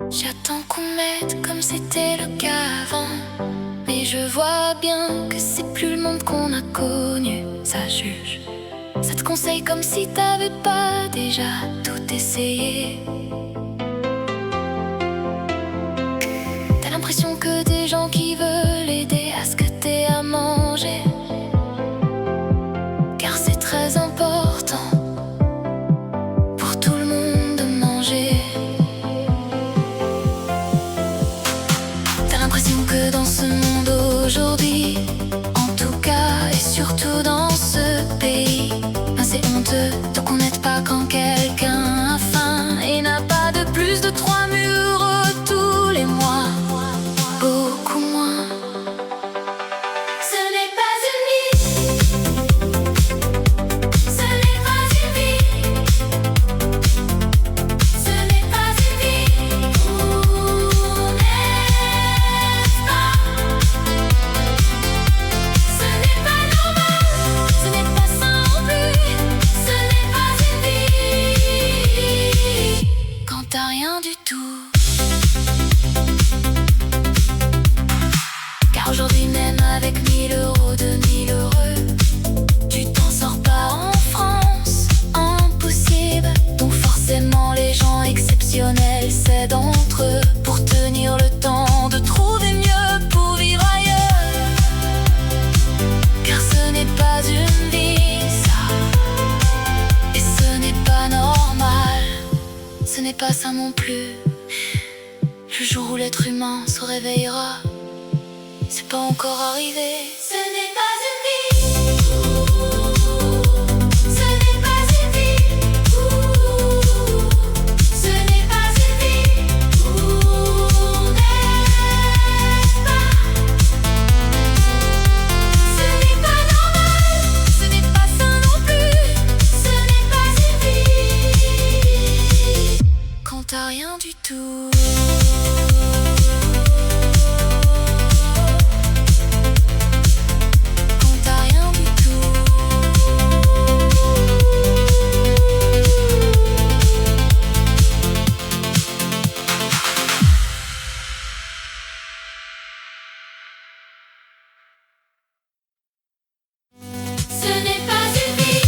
J'attends qu'on m'aide comme c'était le cas avant. Mais je vois bien que c'est plus le monde qu'on a connu. Ça juge, ça te conseille comme si t'avais pas déjà tout essayé. T'as l'impression que des gens qui veulent aider à ce que t'aies à manger, car c'est très important pour tout le monde de manger. T'as l'impression que dans ce monde aujourd'hui, en tout cas et surtout dans ce pays, ben c'est honteux, donc on n'aide pas quand quelqu'un a faim et n'a pas de plus de 3 murs tous les mois. Beaucoup moins. Ce n'est pas une vie. Ce n'est pas une vie. Ce n'est pas une vie où on n'aide pas. Ce n'est pas normal. Ce n'est pas sain non plus. Ce n'est pas une vie quand t'as rien du tout. Car aujourd'hui même avec 1000 euros, 2000 heureux, tu t'en sors pas en France, impossible. Donc forcément les gens exceptionnels s'aident entre eux pour tenir le temps de trouver mieux pour vivre ailleurs. Car ce n'est pas une vie ça, et ce n'est pas normal. Ce n'est pas ça non plus. Le jour où l'être humain se réveillera, c'est pas encore arrivé. Ce n'est pas une vie. Ce n'est pas une vie. Ce n'est pas une vie où on n'aide pas. Ce n'est pas normal. Ce n'est pas sain non plus. Ce n'est pas une vie quand t'as rien du tout. Ce n'est pas une vie. Ce n'est pas une vie.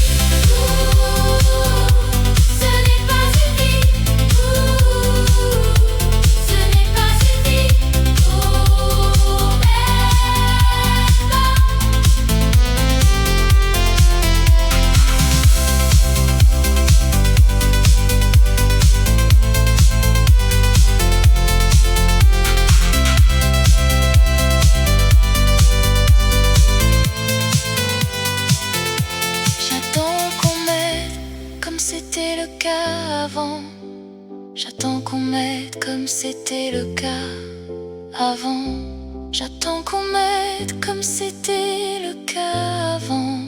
Ce n'est pas une vie. On n'aide pas. J'attends qu'on m'aide comme c'était le cas avant. J'attends qu'on m'aide comme c'était le cas avant. J'attends qu'on m'aide comme c'était le cas avant.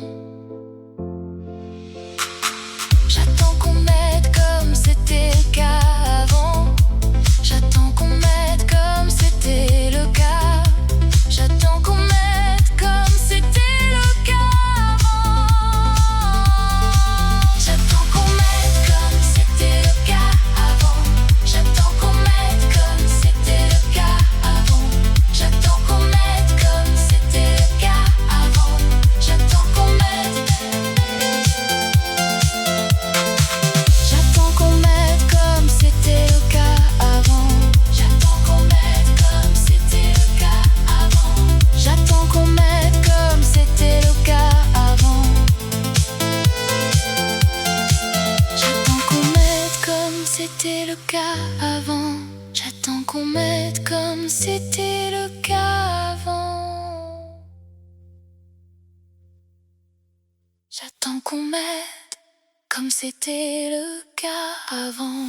J'attends qu'on m'aide comme c'était le cas avant. J'attends qu'on m'aide comme c'était le cas. J'attends qu'on m'aide comme c'était le cas avant. J'attends qu'on m'aide comme c'était le cas avant. J'attends qu'on m'aide comme c'était le cas avant. J'attends qu'on m'aide comme c'était le cas avant. J'attends qu'on m'aide. J'attends qu'on m'aide comme c'était le cas avant. J'attends qu'on m'aide comme c'était le cas avant. J'attends qu'on m'aide comme c'était le cas avant. J'attends qu'on m'aide comme c'était le cas avant. J'attends qu'on m'aide comme c'était le cas avant. J'attends qu'on m'aide comme c'était le cas avant.